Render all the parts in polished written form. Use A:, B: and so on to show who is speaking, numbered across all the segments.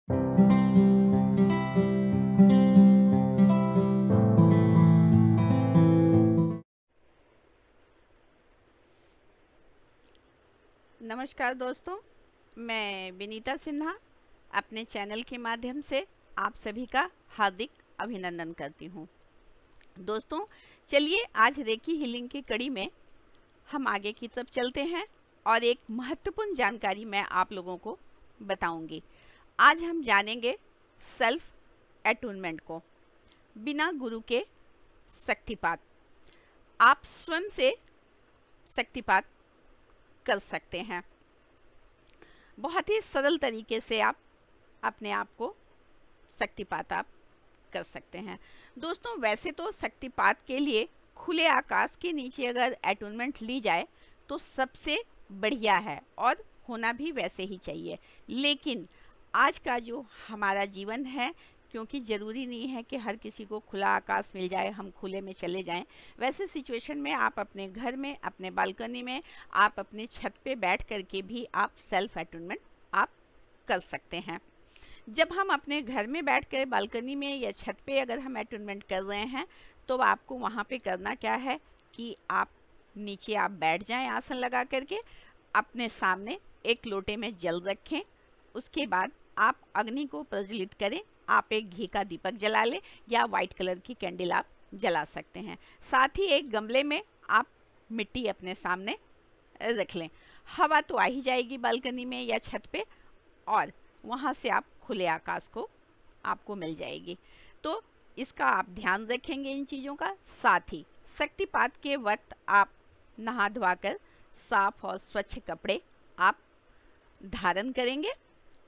A: नमस्कार दोस्तों, मैं विनीता सिन्हा अपने चैनल के माध्यम से आप सभी का हार्दिक अभिनंदन करती हूँ। दोस्तों, चलिए आज रेकी हीलिंग की कड़ी में हम आगे की तरफ चलते हैं और एक महत्वपूर्ण जानकारी मैं आप लोगों को बताऊंगी। आज हम जानेंगे सेल्फ अटूनमेंट को, बिना गुरु के शक्तिपात। आप स्वयं से शक्तिपात कर सकते हैं। बहुत ही सरल तरीके से आप अपने आप को शक्तिपात आप कर सकते हैं। दोस्तों, वैसे तो शक्तिपात के लिए खुले आकाश के नीचे अगर अटूनमेंट ली जाए तो सबसे बढ़िया है और होना भी वैसे ही चाहिए। लेकिन आज का जो हमारा जीवन है, क्योंकि ज़रूरी नहीं है कि हर किसी को खुला आकाश मिल जाए, हम खुले में चले जाएं। वैसे सिचुएशन में आप अपने घर में, अपने बालकनी में, आप अपने छत पे बैठ करके भी आप सेल्फ अटूनमेंट आप कर सकते हैं। जब हम अपने घर में बैठ कर बालकनी में या छत पे अगर हम अटूनमेंट कर रहे हैं तो आपको वहाँ पे करना क्या है कि आप नीचे आप बैठ जाएं आसन लगा करके, अपने सामने एक लोटे में जल रखें। उसके बाद आप अग्नि को प्रज्वलित करें। आप एक घी का दीपक जला लें या वाइट कलर की कैंडल आप जला सकते हैं। साथ ही एक गमले में आप मिट्टी अपने सामने रख लें। हवा तो आ ही जाएगी बालकनी में या छत पे और वहाँ से आप खुले आकाश को आपको मिल जाएगी। तो इसका आप ध्यान रखेंगे इन चीज़ों का। साथ ही शक्तिपात के वक्त आप नहा धोकर साफ और स्वच्छ कपड़े आप धारण करेंगे।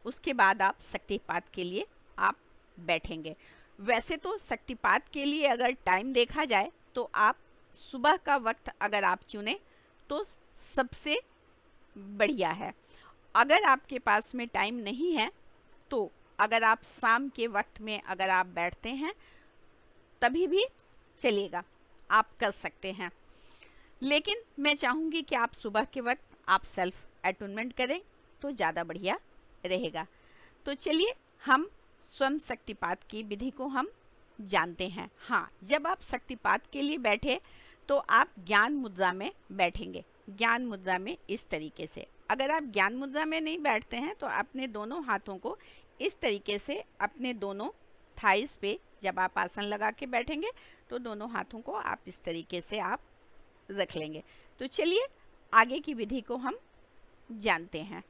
A: उसके बाद आप शक्तिपात के लिए आप बैठेंगे। वैसे तो शक्तिपात के लिए अगर टाइम देखा जाए तो आप सुबह का वक्त अगर आप चुने तो सबसे बढ़िया है। अगर आपके पास में टाइम नहीं है तो अगर आप शाम के वक्त में अगर आप बैठते हैं तभी भी चलेगा, आप कर सकते हैं। लेकिन मैं चाहूँगी कि आप सुबह के वक्त आप सेल्फ अटूनमेंट करें तो ज़्यादा बढ़िया रहेगा। तो चलिए हम स्वयं शक्तिपात की विधि को हम जानते हैं। हाँ, जब आप शक्तिपात के लिए बैठे तो आप ज्ञान मुद्रा में बैठेंगे। ज्ञान मुद्रा में इस तरीके से, अगर आप ज्ञान मुद्रा में नहीं बैठते हैं तो अपने दोनों हाथों को इस तरीके से अपने दोनों थाइस पे जब आप आसन लगा के बैठेंगे तो दोनों हाथों को आप इस तरीके से आप रख लेंगे। तो चलिए आगे की विधि को हम जानते हैं।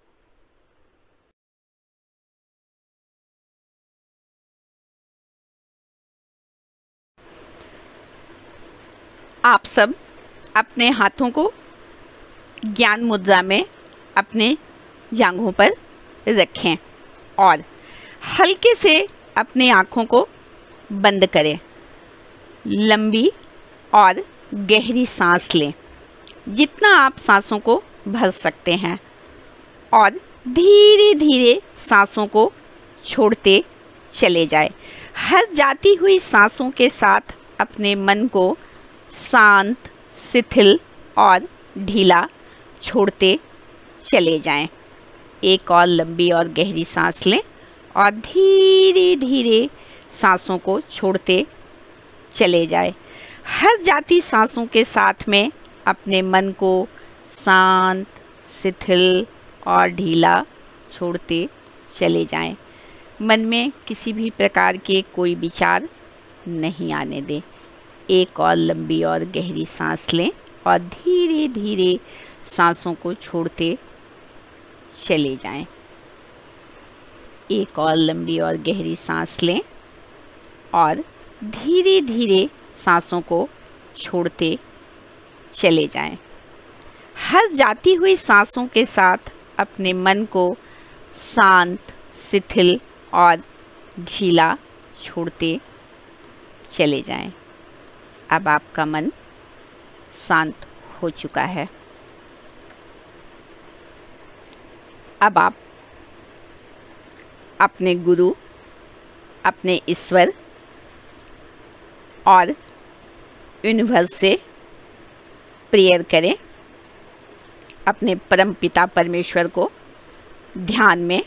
A: आप सब अपने हाथों को ज्ञान मुद्रा में अपने जांघों पर रखें और हल्के से अपने आँखों को बंद करें। लंबी और गहरी सांस लें, जितना आप सांसों को भर सकते हैं, और धीरे धीरे सांसों को छोड़ते चले जाए। हर जाती हुई सांसों के साथ अपने मन को शांत, शिथिल और ढीला छोड़ते चले जाएं। एक और लंबी और गहरी सांस लें और धीरे धीरे सांसों को छोड़ते चले जाएं। हर जाती सांसों के साथ में अपने मन को शांत, शिथिल और ढीला छोड़ते चले जाएं। मन में किसी भी प्रकार के कोई विचार नहीं आने दें। एक और लंबी और गहरी सांस लें और धीरे धीरे सांसों को छोड़ते चले जाएं। एक और लंबी और गहरी सांस लें और धीरे धीरे सांसों को छोड़ते चले जाएं। हर जाती हुई सांसों के साथ अपने मन को शांत, शिथिल और ढीला छोड़ते चले जाएं। अब आपका मन शांत हो चुका है। अब आप अपने गुरु, अपने ईश्वर और यूनिवर्स से प्रेयर करें। अपने परम पिता परमेश्वर को ध्यान में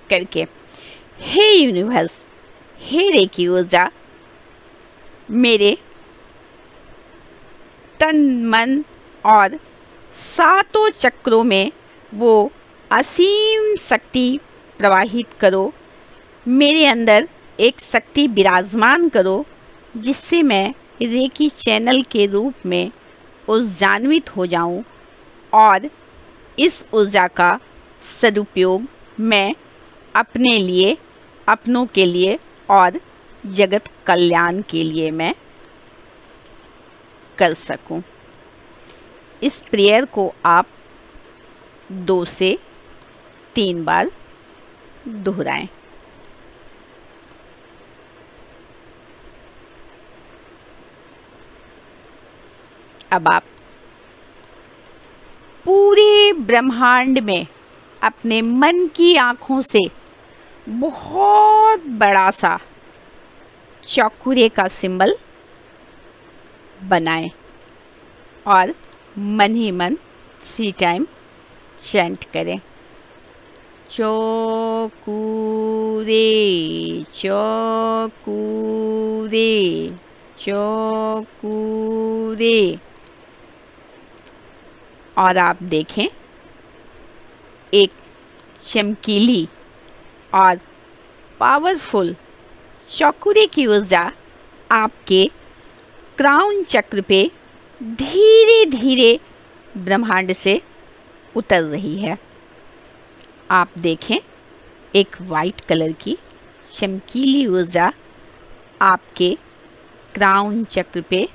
A: करके। हे यूनिवर्स, हे रेकी ऊर्जा, मेरे तन मन और सातों चक्रों में वो असीम शक्ति प्रवाहित करो। मेरे अंदर एक शक्ति विराजमान करो जिससे मैं रेकी चैनल के रूप में ऊर्जान्वित हो जाऊं और इस ऊर्जा का सदुपयोग मैं अपने लिए, अपनों के लिए और जगत कल्याण के लिए मैं कर सकूं। इस प्रेयर को आप 2 से 3 बार दोहराएं। अब आप पूरे ब्रह्मांड में अपने मन की आँखों से बहुत बड़ा सा चौखुरे का सिंबल बनाएं और मन ही मन 3 टाइम चैंट करें। चौकुरे चौकुरे चौकुरे। और आप देखें एक चमकीली और पावरफुल चौखुरे की ऊर्जा आपके क्राउन चक्र पे धीरे धीरे ब्रह्मांड से उतर रही है। आप देखें एक वाइट कलर की चमकीली ऊर्जा आपके क्राउन चक्र पे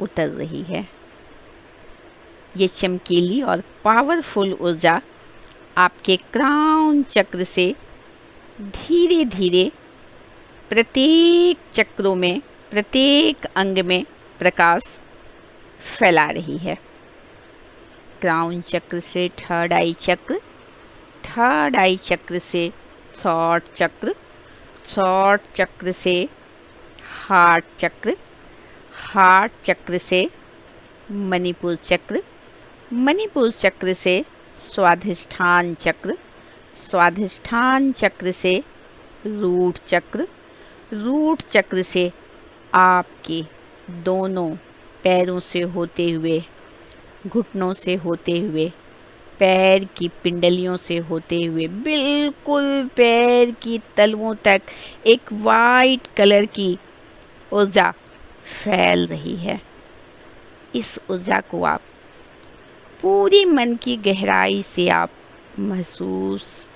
A: उतर रही है। ये चमकीली और पावरफुल ऊर्जा आपके क्राउन चक्र से धीरे धीरे प्रत्येक चक्रों में, प्रत्येक अंग में प्रकाश फैला रही है। क्राउन चक्र से थर्ड आई चक्र, थर्ड आई चक्र से थॉट चक्र, थॉट चक्र से हार्ट चक्र, हार्ट चक्र से मणिपुर चक्र, मणिपुर चक्र से स्वाधिष्ठान चक्र, स्वाधिष्ठान चक्र से रूट चक्र, रूट चक्र से आपके दोनों पैरों से होते हुए, घुटनों से होते हुए, पैर की पिंडलियों से होते हुए बिल्कुल पैर की तलवों तक एक वाइट कलर की ऊर्जा फैल रही है। इस ऊर्जा को आप पूरी मन की गहराई से आप महसूस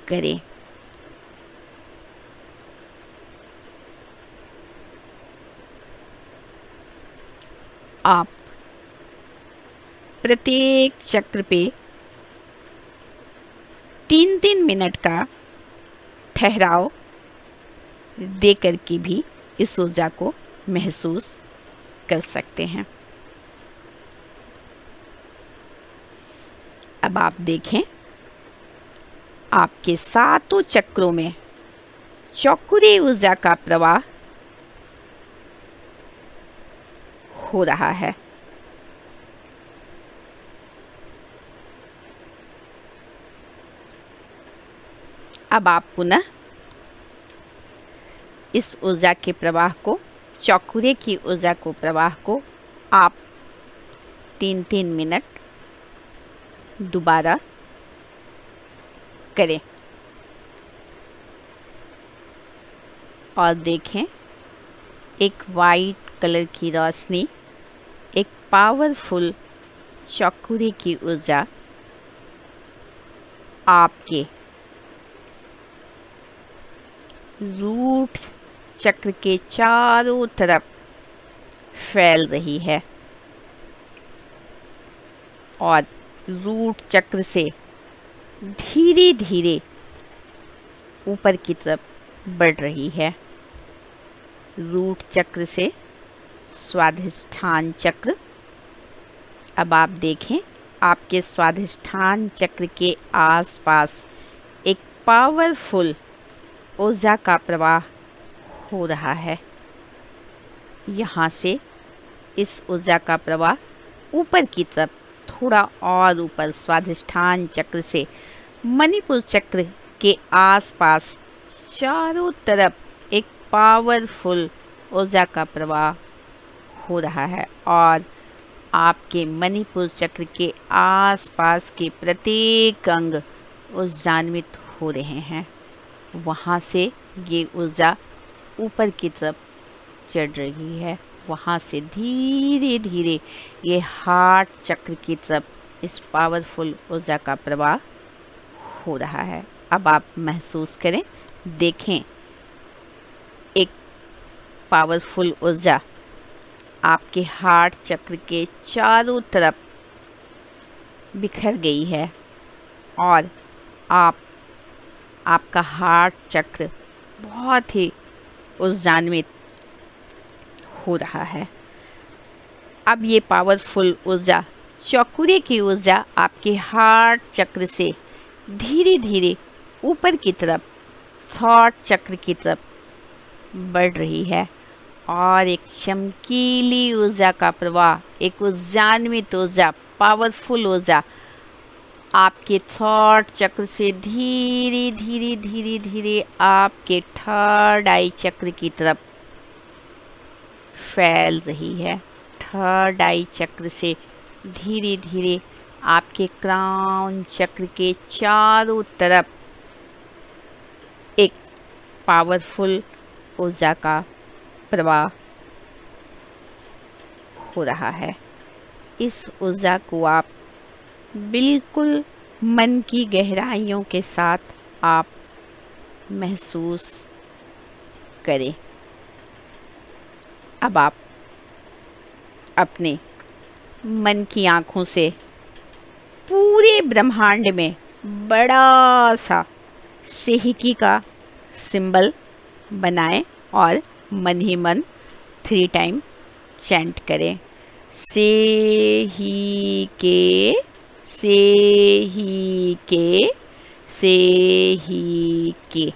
A: करें। आप प्रत्येक चक्र पे 3-3 मिनट का ठहराव देकर के भी इस ऊर्जा को महसूस कर सकते हैं। अब आप देखें आपके सातों चक्रों में चौखुरे ऊर्जा का प्रवाह हो रहा है। अब आप पुनः इस ऊर्जा के प्रवाह को, चौखुरे की ऊर्जा को, प्रवाह को आप 3-3 मिनट दोबारा करें और देखें एक वाइट कलर की रोशनी, एक पावरफुल चौखुरे की ऊर्जा आपके रूट चक्र के चारों तरफ फैल रही है और रूट चक्र से धीरे धीरे ऊपर की तरफ बढ़ रही है। रूट चक्र से स्वाधिष्ठान चक्र। अब आप देखें आपके स्वाधिष्ठान चक्र के आसपास एक पावरफुल ऊर्जा का प्रवाह हो रहा है। यहाँ से इस ऊर्जा का प्रवाह ऊपर की तरफ, थोड़ा और ऊपर स्वाधिष्ठान चक्र से मणिपुर चक्र के आसपास चारों तरफ एक पावरफुल ऊर्जा का प्रवाह हो रहा है और आपके मणिपुर चक्र के आसपास के प्रत्येक अंग ऊर्जान्वित हो रहे हैं। वहाँ से ये ऊर्जा ऊपर की तरफ चढ़ रही है। वहाँ से धीरे धीरे ये हार्ट चक्र की तरफ इस पावरफुल ऊर्जा का प्रवाह हो रहा है। अब आप महसूस करें, देखें, एक पावरफुल ऊर्जा आपके हार्ट चक्र के चारों तरफ बिखर गई है और आपका हार्ट चक्र बहुत ही ऊर्जान्वित हो रहा है। अब ये पावरफुल ऊर्जा, चौकुरे की ऊर्जा आपके हार्ट चक्र से धीरे धीरे ऊपर की तरफ थॉट चक्र की तरफ बढ़ रही है और एक चमकीली ऊर्जा का प्रवाह, एक ऊर्जान्वित ऊर्जा, पावरफुल ऊर्जा आपके थॉट चक्र से धीरे धीरे धीरे धीरे आपके थर्ड आई चक्र की तरफ फैल रही है। थर्ड आई चक्र से धीरे धीरे आपके क्राउन चक्र के चारों तरफ एक पावरफुल ऊर्जा का प्रवाह हो रहा है। इस ऊर्जा को आप बिल्कुल मन की गहराइयों के साथ आप महसूस करें। अब आप अपने मन की आँखों से पूरे ब्रह्मांड में बड़ा सा सेहिकी का सिंबल बनाएं और मन ही मन 3 टाइम चैंट करें। से ही के, से ही के, से ही के।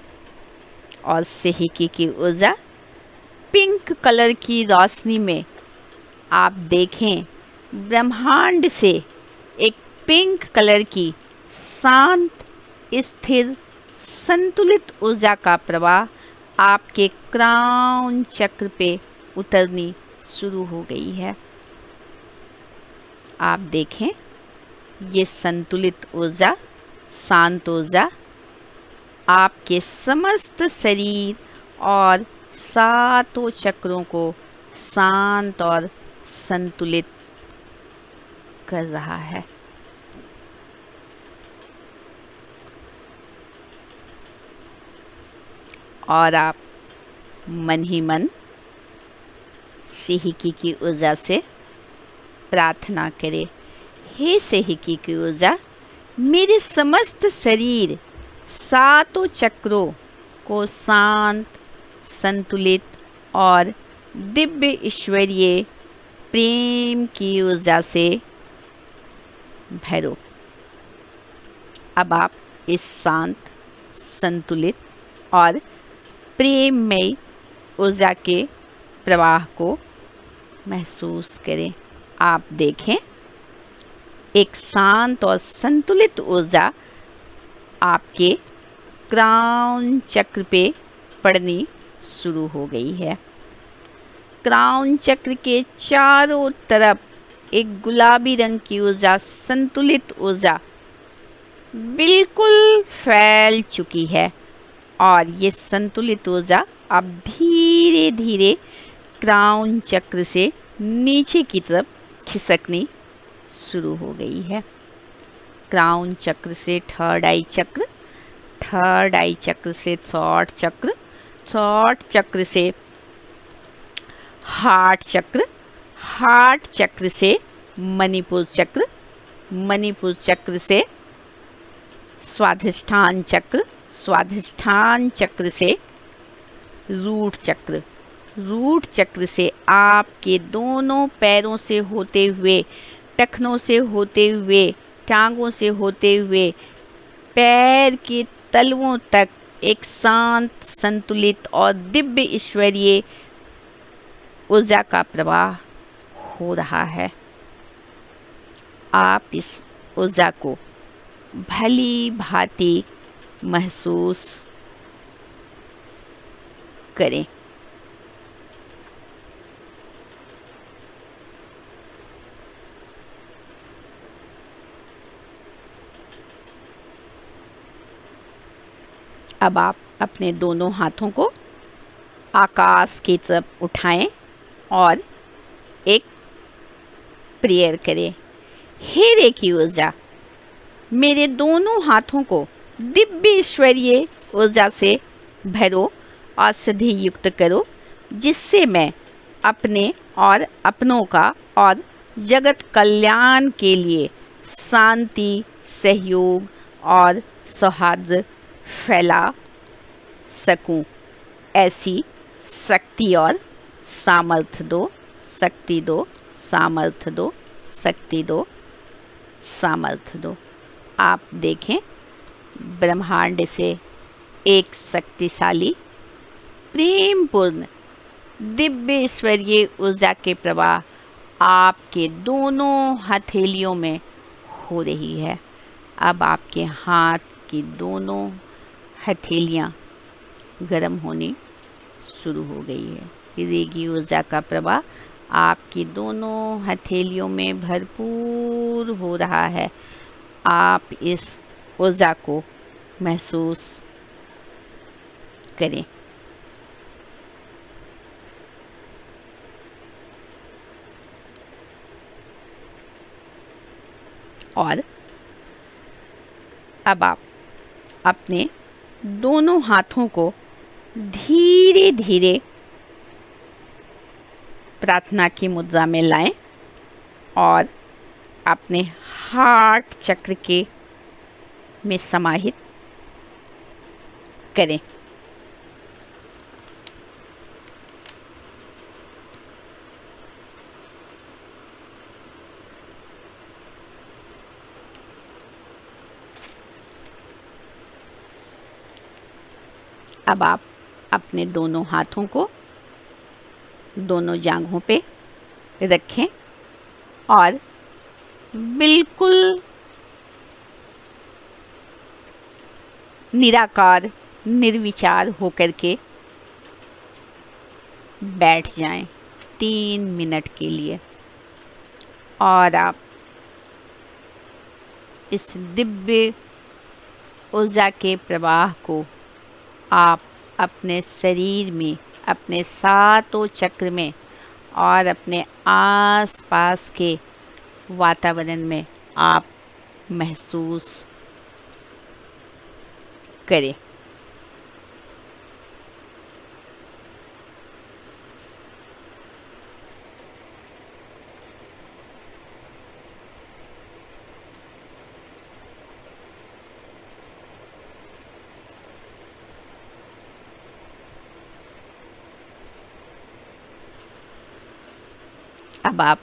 A: और सेहिकी की ऊर्जा पिंक कलर की रोशनी में आप देखें, ब्रह्मांड से एक पिंक कलर की शांत, स्थिर, संतुलित ऊर्जा का प्रवाह आपके क्राउन चक्र पे उतरनी शुरू हो गई है। आप देखें, ये संतुलित ऊर्जा, शांत ऊर्जा आपके समस्त शरीर और सातों चक्रों को शांत और संतुलित कर रहा है। और आप मन ही मन सेहिकी की ऊर्जा से प्रार्थना करें, हे सेहिकी की ऊर्जा, मेरे समस्त शरीर, सातों चक्रों को शांत, संतुलित और दिव्य ईश्वरीय प्रेम की ऊर्जा से भरो। अब आप इस शांत, संतुलित और प्रेममयी ऊर्जा के प्रवाह को महसूस करें। आप देखें, एक शांत और संतुलित ऊर्जा आपके क्राउन चक्र पे पड़नी शुरू हो गई है। क्राउन चक्र के चारों तरफ एक गुलाबी रंग की ऊर्जा, संतुलित ऊर्जा बिल्कुल फैल चुकी है और ये संतुलित ऊर्जा अब धीरे धीरे क्राउन चक्र से नीचे की तरफ खिसकनी शुरू हो गई है। क्राउन चक्र से थर्ड आई चक्र, थर्ड आई चक्र से थॉट चक्र, थॉट चक्र से हार्ट चक्र, हार्ट चक्र से मणिपुर चक्र, मणिपुर चक्र से स्वाधिष्ठान चक्र, स्वाधिष्ठान चक्र से रूट चक्र, रूट चक्र से आपके दोनों पैरों से होते हुए, टखनों से होते हुए, टांगों से होते हुए पैर के तलवों तक एक शांत, संतुलित और दिव्य ईश्वरीय ऊर्जा का प्रवाह हो रहा है। आप इस ऊर्जा को भली भांति महसूस करें। अब आप अपने दोनों हाथों को आकाश की तरफ उठाएं और एक प्रेयर करें। हे रेकी ऊर्जा, मेरे दोनों हाथों को दिव्य ईश्वरीय ऊर्जा से भरो और सिद्धि युक्त करो, जिससे मैं अपने और अपनों का और जगत कल्याण के लिए शांति, सहयोग और सौहार्द फैला सकूं। ऐसी शक्ति और सामर्थ्य दो, शक्ति दो, सामर्थ्य दो, शक्ति दो, सामर्थ्य दो। आप देखें, ब्रह्मांड से एक शक्तिशाली, प्रेमपूर्ण, दिव्य ईश्वरीय ऊर्जा के प्रवाह आपके दोनों हथेलियों में हो रही है। अब आपके हाथ की दोनों हथेलियाँ गर्म होनी शुरू हो गई है। रेगी ऊर्जा का प्रवाह आपकी दोनों हथेलियों में भरपूर हो रहा है। आप इस ऊर्जा को महसूस करें। और अब आप अपने दोनों हाथों को धीरे धीरे प्रार्थना की मुद्रा में लाएं और अपने हार्ट चक्र के में समाहित करें। अब आप अपने दोनों हाथों को दोनों जांघों पे रखें और बिल्कुल निराकार, निर्विचार होकर के बैठ जाएं 3 मिनट के लिए। और आप इस दिव्य ऊर्जा के प्रवाह को आप अपने शरीर में, अपने सातों चक्र में और अपने आसपास के वातावरण में आप महसूस करें। अब आप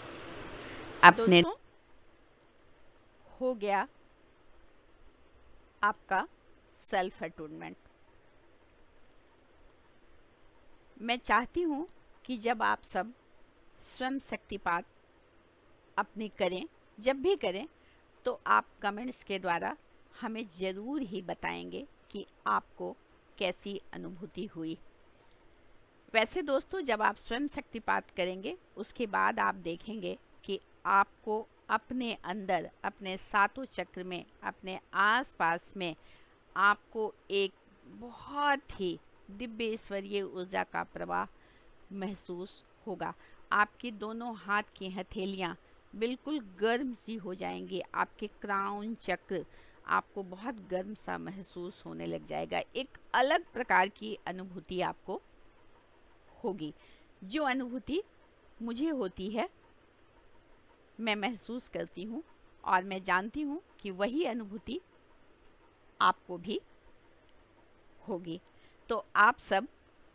A: अपने हो गया आपका सेल्फ अटूनमेंट। मैं चाहती हूँ कि जब आप सब स्वयं शक्तिपात अपनी करें, जब भी करें, तो आप कमेंट्स के द्वारा हमें ज़रूर ही बताएंगे कि आपको कैसी अनुभूति हुई। वैसे दोस्तों, जब आप स्वयं शक्तिपात करेंगे उसके बाद आप देखेंगे कि आपको अपने अंदर, अपने सातों चक्र में, अपने आसपास में आपको एक बहुत ही दिव्य ईश्वरीय ऊर्जा का प्रवाह महसूस होगा। आपकी दोनों हाथ की हथेलियाँ बिल्कुल गर्म सी हो जाएंगी। आपके क्राउन चक्र आपको बहुत गर्म सा महसूस होने लग जाएगा। एक अलग प्रकार की अनुभूति आपको होगी। जो अनुभूति मुझे होती है, मैं महसूस करती हूँ और मैं जानती हूँ कि वही अनुभूति आपको भी होगी। तो आप सब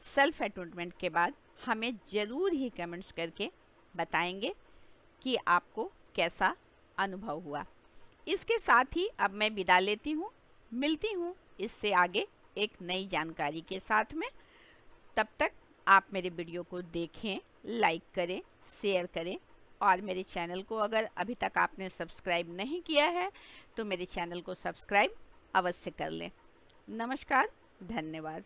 A: सेल्फ अटूनमेंट के बाद हमें ज़रूर ही कमेंट्स करके बताएंगे कि आपको कैसा अनुभव हुआ। इसके साथ ही अब मैं विदा लेती हूँ। मिलती हूँ इससे आगे एक नई जानकारी के साथ में। तब तक आप मेरे वीडियो को देखें, लाइक करें, शेयर करें और मेरे चैनल को अगर अभी तक आपने सब्सक्राइब नहीं किया है तो मेरे चैनल को सब्सक्राइब अवश्य कर लें। नमस्कार, धन्यवाद।